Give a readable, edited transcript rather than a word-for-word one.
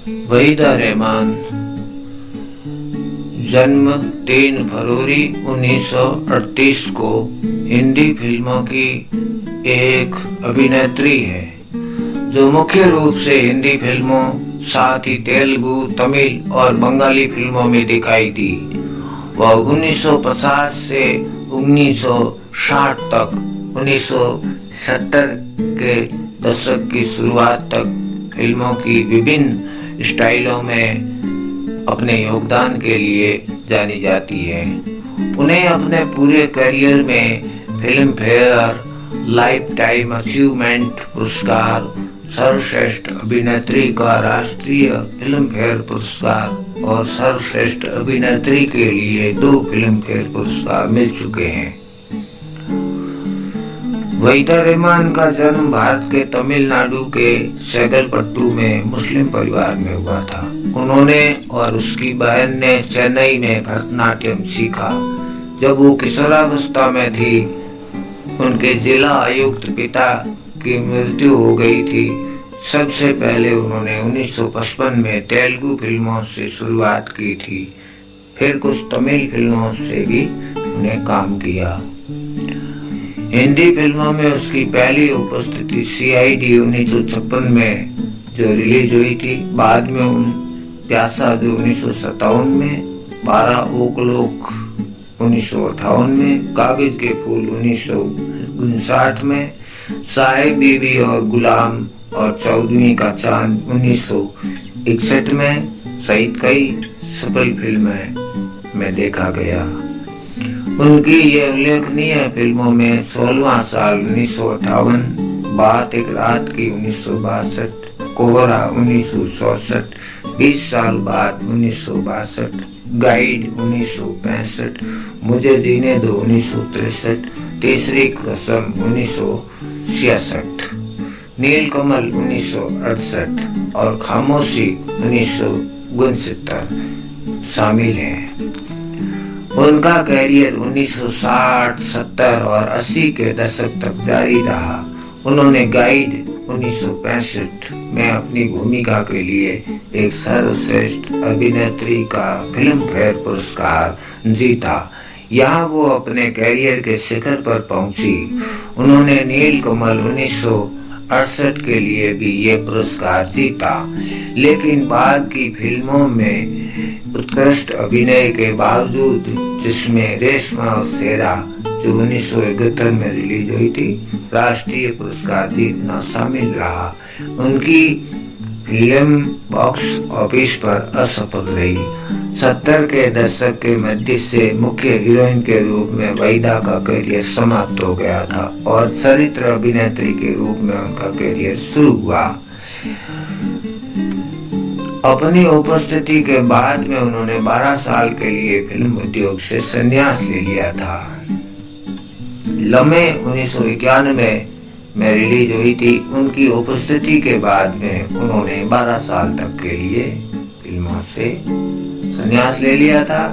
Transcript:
वहीदा रहमान जन्म 3 फरवरी 1938 को हिंदी फिल्मों की एक अभिनेत्री है जो मुख्य रूप से हिंदी फिल्मों साथ ही तेलुगु, तमिल और बंगाली फिल्मों में दिखाई दी। वह 1950 से 1960 तक 1970 के दशक की शुरुआत तक फिल्मों की विभिन्न स्टाइलों में अपने योगदान के लिए जानी जाती है। उन्हें अपने पूरे करियर में film fair life time achievement पुरस्कार, सर्वश्रेष्ठ अभिनेत्री का राष्ट्रीय फिल्म फेयर पुरस्कार और सर्वश्रेष्ठ अभिनेत्री के लिए 2 फिल्म फेयर पुरस्कार मिल चुके हैं। वहीदा रहमान का जन्म भारत के तमिलनाडु के सेगलपट्टू में मुस्लिम परिवार में हुआ था। उन्होंने और उसकी बहन ने चेन्नई में भरतनाट्यम सीखा। जब वो किशोरावस्था में थी, उनके जिला आयुक्त पिता की मृत्यु हो गई थी। सबसे पहले उन्होंने 1955 में तेलुगु फिल्मों से शुरुआत की थी, फिर कुछ तमिल फिल्मों से भी उन्हें काम किया। हिंदी फिल्मों में उसकी पहली उपस्थिति CID 1956 में जो रिलीज हुई थी। बाद में प्यासा जो 1957 में, 12 ओकलोक 1958 में, कागज के फूल 1959 में, साहेब बीबी और गुलाम और 14वीं का चांद 1961 में सहित कई सफल फिल्में में देखा गया। उनकी ये उल्लेखनीय फिल्मों में 16वां साल 1958, बात एक रात की 1962, कोहरा 1964, 20 साल बाद 1962, गाइड 1965, मुझे जीने दो 1963, तीसरी कसम 1966, नीलकमल 1968 और खामोशी 1969 शामिल हैं। उनका कैरियर 1960, 70 और 80 के दशक तक जारी रहा। उन्होंने गाइड 1965 में अपनी भूमिका के लिए एक सर्वश्रेष्ठ अभिनेत्री का फिल्म फेयर पुरस्कार जीता। यहाँ वो अपने कैरियर के शिखर पर पहुंची। उन्होंने नीलकमल 1968 के लिए भी ये पुरस्कार जीता, लेकिन बाद की फिल्मों में उत्कृष्ट अभिनय के बावजूद, जिसमें रेशमा और शेरा जो 1971 में रिलीज हुई थी, राष्ट्रीय पुरस्कार जीतना शामिल रहा। उनकी फिल्म बॉक्स ऑफिस पर असफल रही। 70 के दशक के मध्य से मुख्य हीरोइन के रूप में वहीदा का करियर समाप्त हो गया था और चरित्र अभिनेत्री के रूप में उनका करियर शुरू हुआ। अपनी उपस्थिति के बाद में उन्होंने 12 साल के लिए फिल्म उद्योग से संन्यास ले लिया था। लम्हे 1991 में रिलीज हुई थी। उनकी उपस्थिति के बाद में उन्होंने 12 साल तक के लिए फिल्मों से संन्यास ले लिया था।